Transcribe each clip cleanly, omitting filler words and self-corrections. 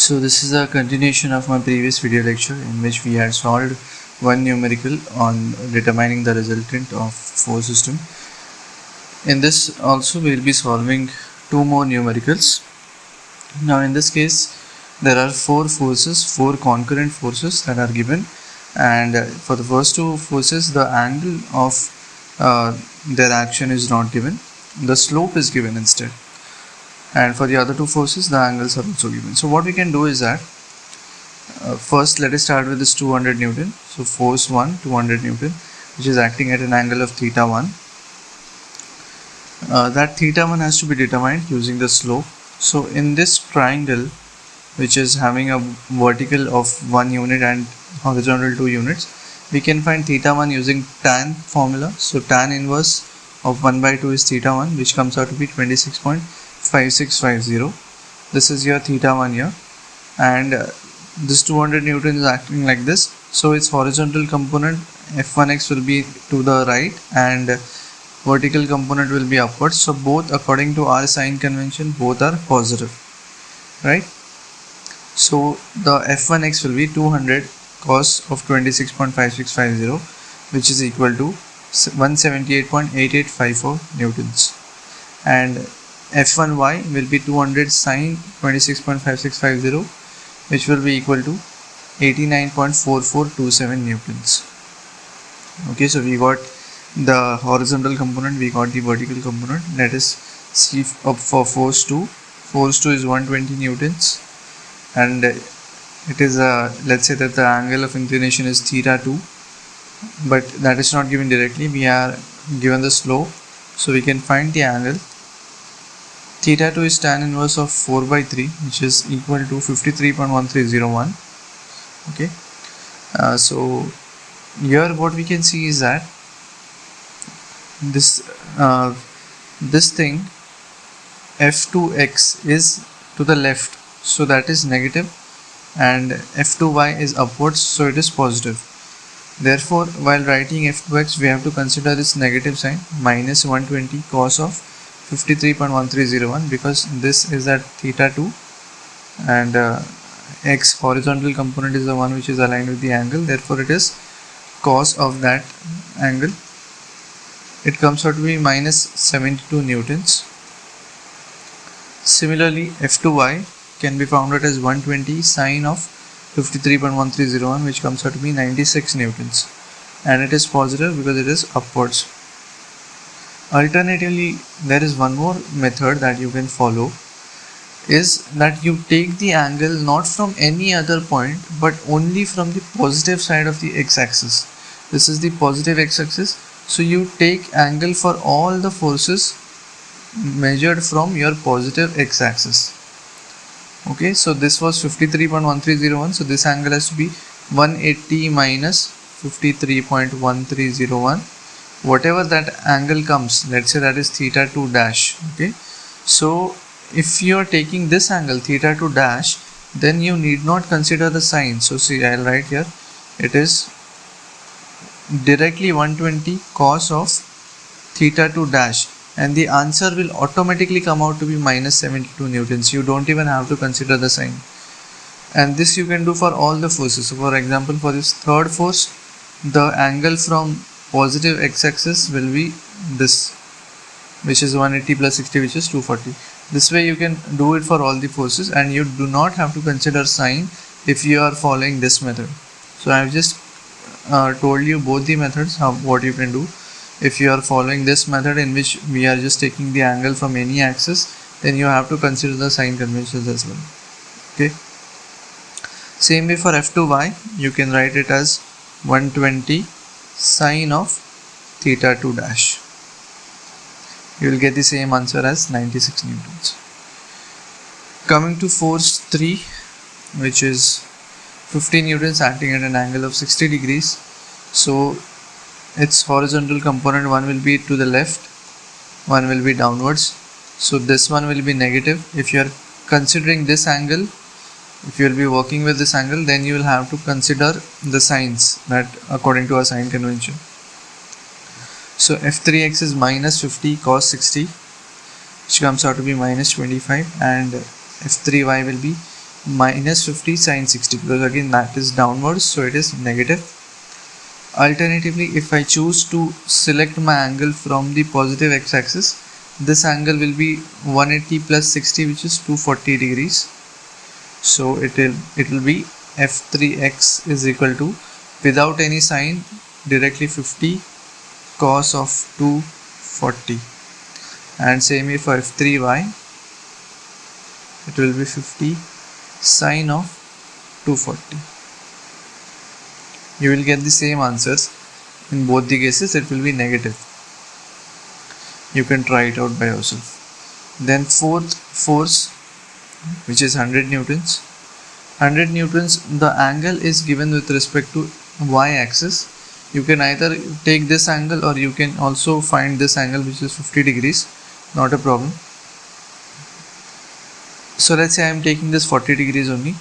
So this is a continuation of my previous video lecture in which we had solved one numerical on determining the resultant of force system. In this also we will be solving two more numericals. Now in this case there are four concurrent forces that are given, and for the first two forces the angle of their action is not given, the slope is given instead. And for the other two forces the angles are also given. So what we can do is that first let us start with this 200 Newton. So force 1 200 Newton, which is acting at an angle of theta 1. That theta 1 has to be determined using the slope. So in this triangle, which is having a vertical of 1 unit and horizontal 2 units, we can find theta 1 using tan formula. So tan inverse of 1 by 2 is theta 1, which comes out to be 26.5650. This is your theta 1 here, and this 200 Newton is acting like this. So its horizontal component F1x will be to the right and vertical component will be upwards. So both, according to our sign convention, both are positive, right? So the F1x will be 200 cos of 26.5650, which is equal to 178.8854 newtons, and F1y will be 200 sine 26.5650, which will be equal to 89.4427 newtons. Okay, so we got the horizontal component, we got the vertical component. Let us see up for force 2. Force 2 is 120 newtons, and it is let's say that the angle of inclination is theta 2, but that is not given directly. We are given the slope, so we can find the angle. Theta 2 is tan inverse of 4 by 3, which is equal to 53.1301. Okay, so here what we can see is that this thing F2x is to the left, so that is negative, and F2y is upwards, so it is positive. Therefore, while writing F2x, we have to consider this negative sign, minus 120 cos of 53.1301, because this is at theta 2 and x horizontal component is the one which is aligned with the angle. Therefore, it is cos of that angle. It comes out to be minus 72 newtons. Similarly, F2y can be found out as 120 sine of 53.1301, which comes out to be 96 newtons, and it is positive because it is upwards. Alternatively, there is one more method that you can follow, is that you take the angle not from any other point but only from the positive side of the x-axis. This is the positive x-axis, so you take angle for all the forces measured from your positive x-axis. Okay, so this was 53.1301, so this angle has to be 180 minus 53.1301. Whatever that angle comes, let's say that is theta 2 dash. Okay, so if you are taking this angle theta 2 dash, then you need not consider the sign. So see, I'll write here, it is directly 120 cos of theta 2 dash, and the answer will automatically come out to be minus 72 newtons. You don't even have to consider the sign, and this you can do for all the forces. So for example, for this third force, the angle from positive x-axis will be this, which is 180 plus 60, which is 240. This way you can do it for all the forces, and you do not have to consider sign if you are following this method. So I have just told you both the methods, what you can do. If you are following this method, in which we are just taking the angle from any axis, then you have to consider the sign conventions as well. Okay, same way for F2y, you can write it as 120 sine of theta 2 dash. You will get the same answer as 96 newtons. Coming to force 3, which is 50 newtons acting at an angle of 60 degrees. So its horizontal component, one will be to the left, one will be downwards. So this one will be negative. If you are considering this angle, if you will be working with this angle, then you will have to consider the signs that according to our sign convention. So F3x is minus 50 cos 60, which comes out to be minus 25, and F3y will be minus 50 sine 60, because again that is downwards, so it is negative. Alternatively, if I choose to select my angle from the positive x-axis, this angle will be 180 plus 60, which is 240 degrees. So it will be f3x is equal to, without any sign, directly 50 cos of 240, and same here for f3y, it will be 50 sine of 240. You will get the same answers in both the cases. It will be negative. You can try it out by yourself. Then fourth force, which is 100 newtons. 100 newtons, the angle is given with respect to y-axis. You can either take this angle, or you can also find this angle, which is 50 degrees, not a problem. So let's say I am taking this 40 degrees only.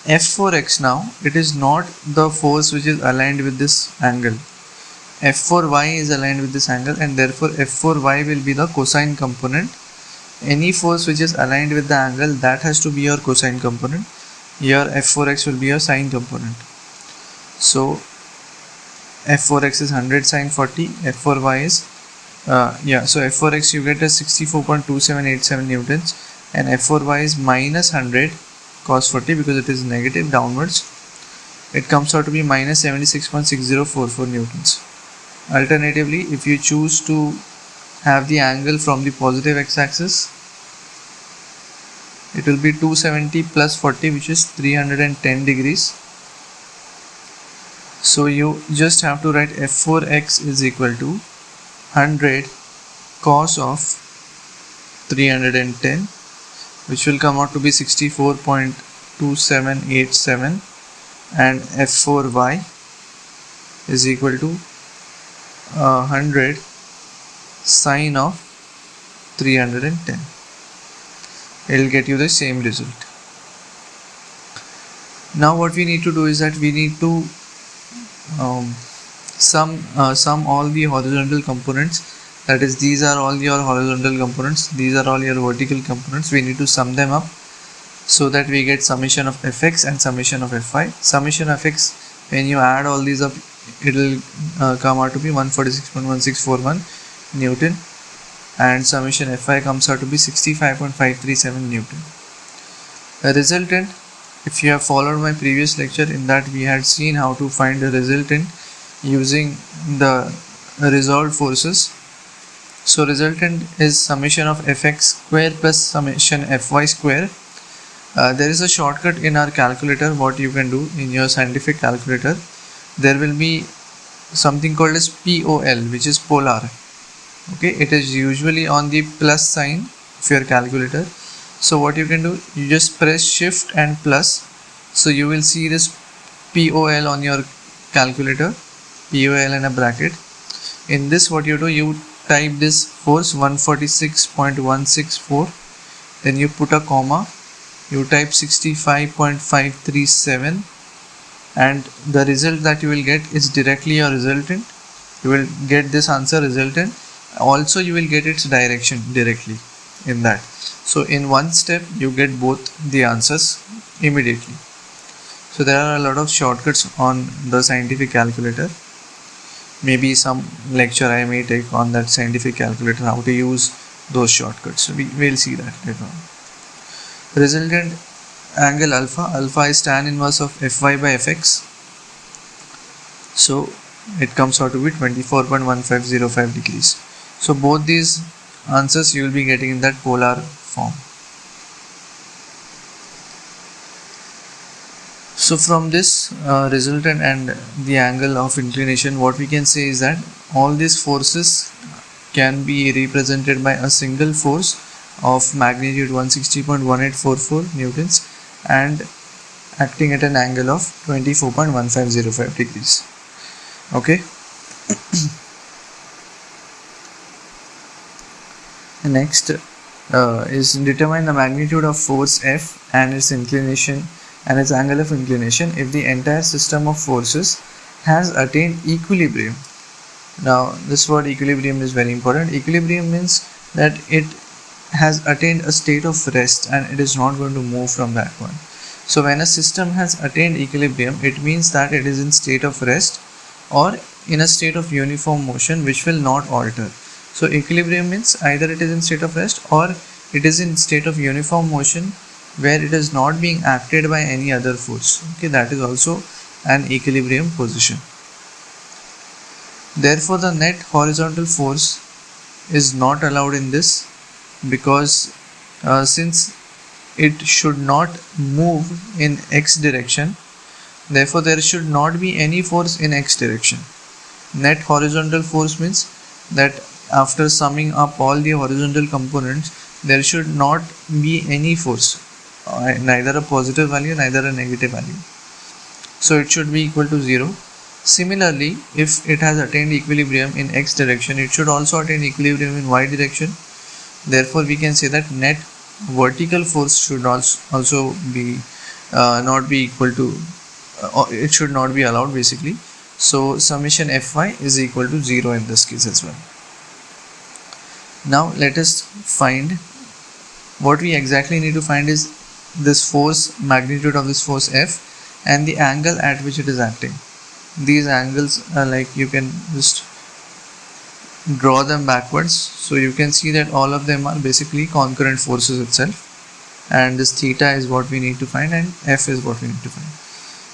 F4x now, it is not the force which is aligned with this angle. F4y is aligned with this angle, and therefore F4y will be the cosine component. Any force which is aligned with the angle, that has to be your cosine component. Here F4x will be your sine component. So F4x is 100 sine 40, F4y is so F4x you get as 64.2787 newtons, and F4y is minus 100 cos 40, because it is negative downwards. It comes out to be minus 76.6044 newtons. Alternatively, if you choose to have the angle from the positive x-axis, it will be 270 plus 40, which is 310 degrees. So you just have to write f4x is equal to 100 cos of 310, which will come out to be 64.2787, and f4y is equal to 100 sine of 310. It will get you the same result. Now what we need to do is that we need to sum all the horizontal components. That is, these are all your horizontal components, these are all your vertical components. We need to sum them up so that we get summation of fx and summation of fy. Summation of x, when you add all these up, it will come out to be 146.1641 Newton, and summation fy comes out to be 65.537 Newton. The resultant, if you have followed my previous lecture, in that we had seen how to find the resultant using the resolved forces. So resultant is summation of fx square plus summation fy square. There is a shortcut in our calculator. What you can do in your scientific calculator, there will be something called as POL, which is polar. Okay, it is usually on the plus sign of your calculator. So what you can do, you just press shift and plus, so you will see this POL on your calculator, POL in a bracket. In this, what you do, you type this force 146.164, then you put a comma, you type 65.537, and the result that you will get is directly your resultant. You will get this answer resultant. Also you will get its direction directly in that. So in one step you get both the answers immediately. So there are a lot of shortcuts on the scientific calculator. Maybe some lecture I may take on that scientific calculator, how to use those shortcuts. So we will see that later on. Resultant angle alpha is tan inverse of fy by fx. So it comes out to be 24.1505 degrees. So both these answers you will be getting in that polar form. So from this resultant and the angle of inclination, what we can say is that all these forces can be represented by a single force of magnitude 160.1844 newtons and acting at an angle of 24.1505 degrees. Okay. Next is determine the magnitude of force F and its inclination and its angle of inclination if the entire system of forces has attained equilibrium. Now this word equilibrium is very important. Equilibrium means that it has attained a state of rest and it is not going to move from that one. So when a system has attained equilibrium, it means that it is in state of rest or in a state of uniform motion which will not alter. So equilibrium means either it is in state of rest or it is in state of uniform motion where it is not being acted by any other force. Okay, that is also an equilibrium position. Therefore, the net horizontal force is not allowed in this, because since it should not move in x direction, therefore there should not be any force in x direction. Net horizontal force means that after summing up all the horizontal components, there should not be any force, neither a positive value, neither a negative value. So it should be equal to 0. Similarly, if it has attained equilibrium in x direction, it should also attain equilibrium in y direction. Therefore, we can say that net vertical force should also be not be equal to, it should not be allowed basically. So summation Fy is equal to 0 in this case as well. Now let us find what we exactly need to find is this force, magnitude of this force F, and the angle at which it is acting. These angles are like, you can just draw them backwards, so you can see that all of them are basically concurrent forces itself, and this theta is what we need to find and F is what we need to find.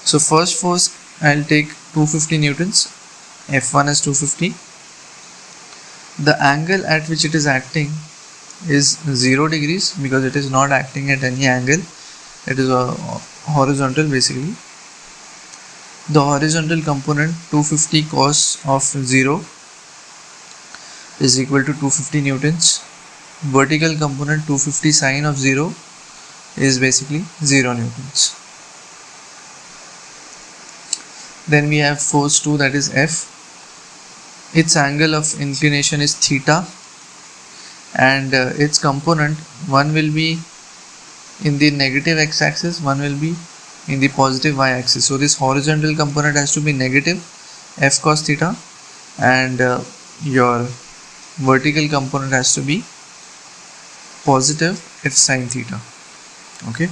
So first force, I'll take 250 newtons, F1 is 250. The angle at which it is acting is 0 degrees because it is not acting at any angle, it is a horizontal basically. The horizontal component 250 cos of 0 is equal to 250 newtons. Vertical component 250 sine of 0 is basically 0 newtons. Then we have force 2, that is F. Its angle of inclination is theta, and its component, one will be in the negative x-axis, one will be in the positive y-axis. So this horizontal component has to be negative F cos theta, and your vertical component has to be positive F sin theta. Okay.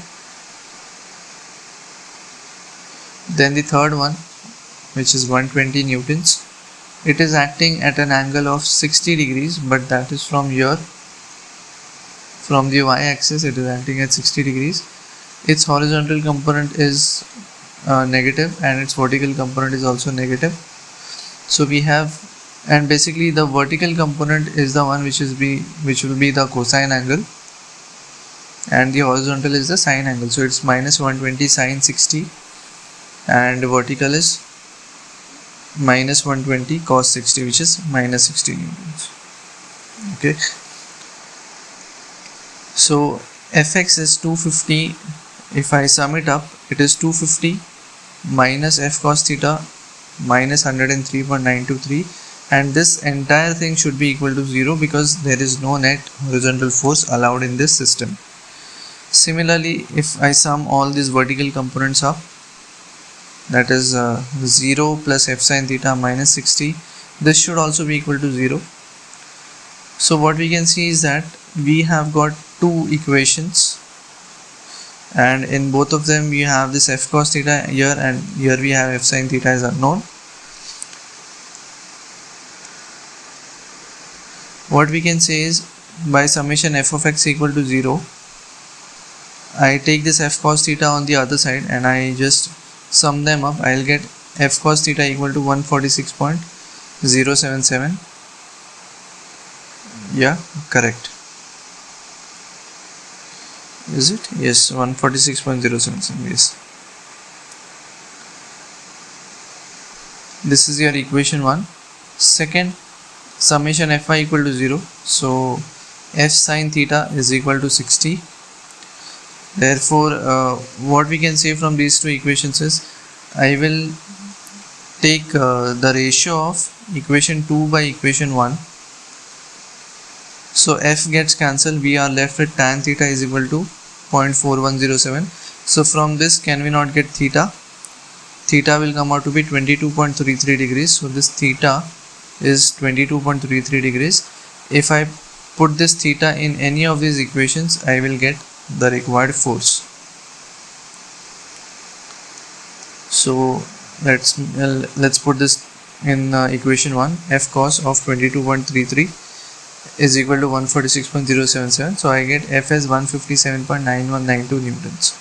Then the third one, which is 120 newtons, it is acting at an angle of 60 degrees, but that is from here, from the y-axis it is acting at 60 degrees. Its horizontal component is negative and its vertical component is also negative. So we have, and basically the vertical component is the one which will be the cosine angle, and the horizontal is the sine angle. So it's minus 120 sine 60, and vertical is minus 120 cos 60, which is minus 60 newtons. Okay. So Fx is 250. If I sum it up, it is 250 minus F cos theta minus 103.923, and this entire thing should be equal to 0 because there is no net horizontal force allowed in this system. Similarly, if I sum all these vertical components up, that is 0 plus F sin theta minus 60, this should also be equal to 0. So what we can see is that we have got two equations, and in both of them we have this F cos theta here, and here we have F sin theta is unknown. What we can say is, by summation f of x equal to 0, I take this F cos theta on the other side and I just sum them up. I'll get F cos theta equal to 146.077. Yeah, correct. Is it? Yes, 146.077. Yes. This is your equation 1. Second, summation Fy equal to 0. So F sin theta is equal to 60. Therefore, what we can say from these two equations is, I will take the ratio of equation 2 by equation 1. So F gets cancelled, we are left with tan theta is equal to 0.4107. So from this, can we not get theta? Theta will come out to be 22.33 degrees. So this theta is 22.33 degrees. If I put this theta in any of these equations, I will get the required force. So let's put this in equation 1. F cos of 22.33 is equal to 146.077. So I get F as 157.9192 newtons.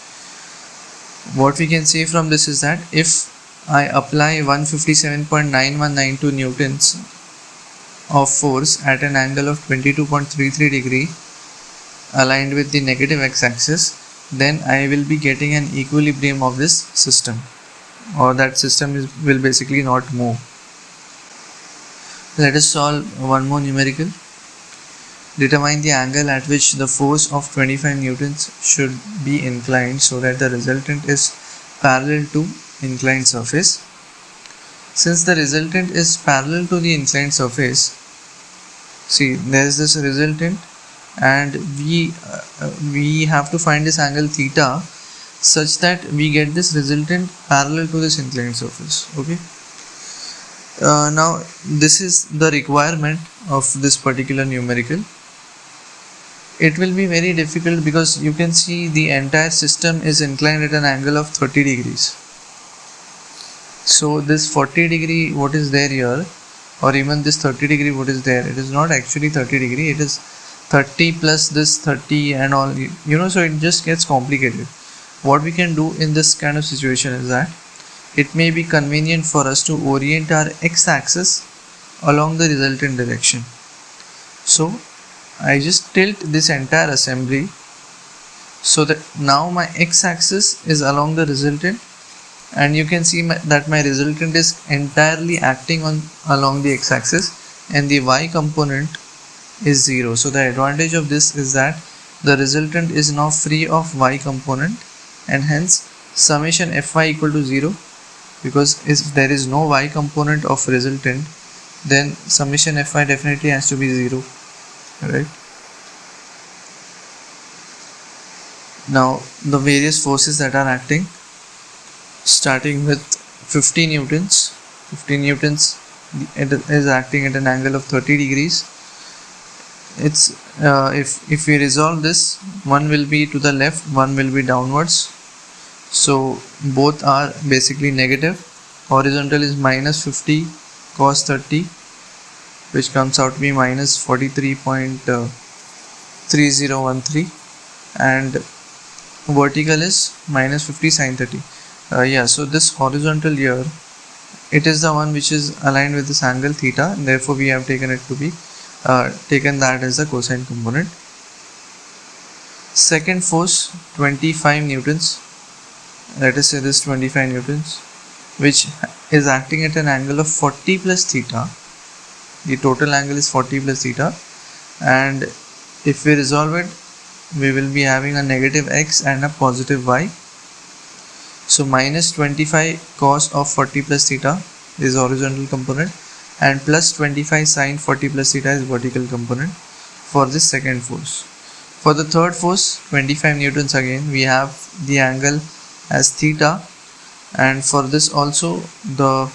What we can say from this is that if I apply 157.9192 newtons of force at an angle of 22.33 degree aligned with the negative x-axis, then I will be getting an equilibrium of this system, or that system will basically not move. Let us solve one more numerical. Determine the angle at which the force of 25 newtons should be inclined so that the resultant is parallel to inclined surface. Since the resultant is parallel to the inclined surface, see, there is this resultant, and we have to find this angle theta such that we get this resultant parallel to this inclined surface. Okay. Now this is the requirement of this particular numerical. It will be very difficult because you can see the entire system is inclined at an angle of 30 degrees. So this 40 degree what is there here, or even this 30 degree what is there, it is not actually 30 degree, it is 30 plus this 30 and all, so it just gets complicated. What we can do in this kind of situation is that it may be convenient for us to orient our x-axis along the resultant direction. So I just tilt this entire assembly so that now my x-axis is along the resultant, and you can see that my resultant is entirely acting along the x-axis, and the y component is 0. So the advantage of this is that the resultant is now free of y component, and hence summation Fy equal to 0, because if there is no y component of resultant, then summation Fy definitely has to be 0, right? Now the various forces that are acting, starting with 50 newtons. 50 newtons it is acting at an angle of 30 degrees. It's if we resolve this, one will be to the left, one will be downwards, so both are basically negative. Horizontal is minus 50 cos 30, which comes out to be minus 43.3013, and vertical is minus 50 sin 30. So this horizontal here, it is the one which is aligned with this angle theta, and therefore we have taken it to be taken that as a cosine component. Second force, 25 newtons, let us say this 25 newtons, which is acting at an angle of 40 plus theta. The total angle is 40 plus theta, and if we resolve it, we will be having a negative x and a positive y. So minus 25 cos of 40 plus theta is horizontal component, and plus 25 sin 40 plus theta is vertical component for this second force. For the third force, 25 newtons, again we have the angle as theta, and for this also the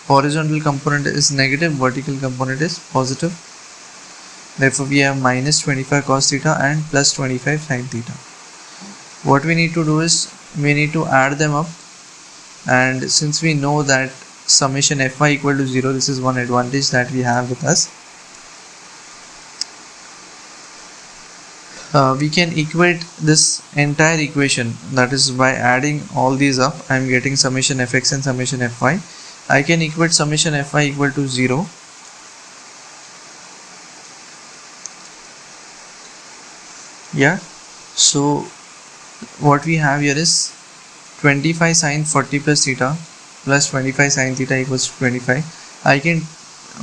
horizontal component is negative, vertical component is positive. Therefore we have minus 25 cos theta and plus 25 sin theta. What we need to do is we need to add them up, and since we know that summation Fy equal to 0, this is one advantage that we have with us. We can equate this entire equation, that is by adding all these up I am getting summation Fx and summation Fy. I can equate summation Fy equal to 0. Yeah, so what we have here is 25 sin 40 plus theta plus 25 sin theta equals 25. I can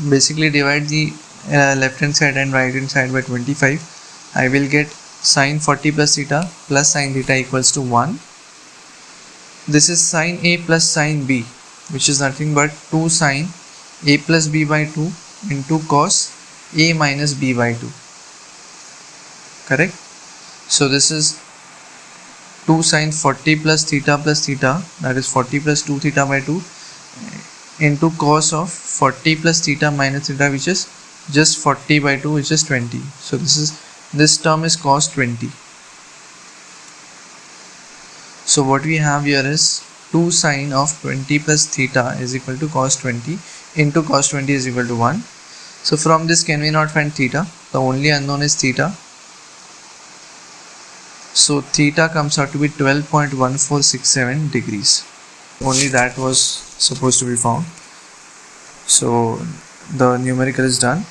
basically divide the left hand side and right hand side by 25. I will get sin 40 plus theta plus sin theta equals to 1. This is sin A plus sin B, which is nothing but 2 sin A plus B by 2 into cos A minus B by 2. Correct? So this is 2 sin 40 plus theta, that is 40 plus 2 theta by 2, into cos of 40 plus theta minus theta, which is just 40 by 2, which is 20. So this term is cos 20. So what we have here is 2 sine of 20 plus theta is equal to cos 20 into cos 20 is equal to 1. So from this, can we not find theta? The only unknown is theta. So theta comes out to be 12.1467 degrees. Only that was supposed to be found. So the numerical is done.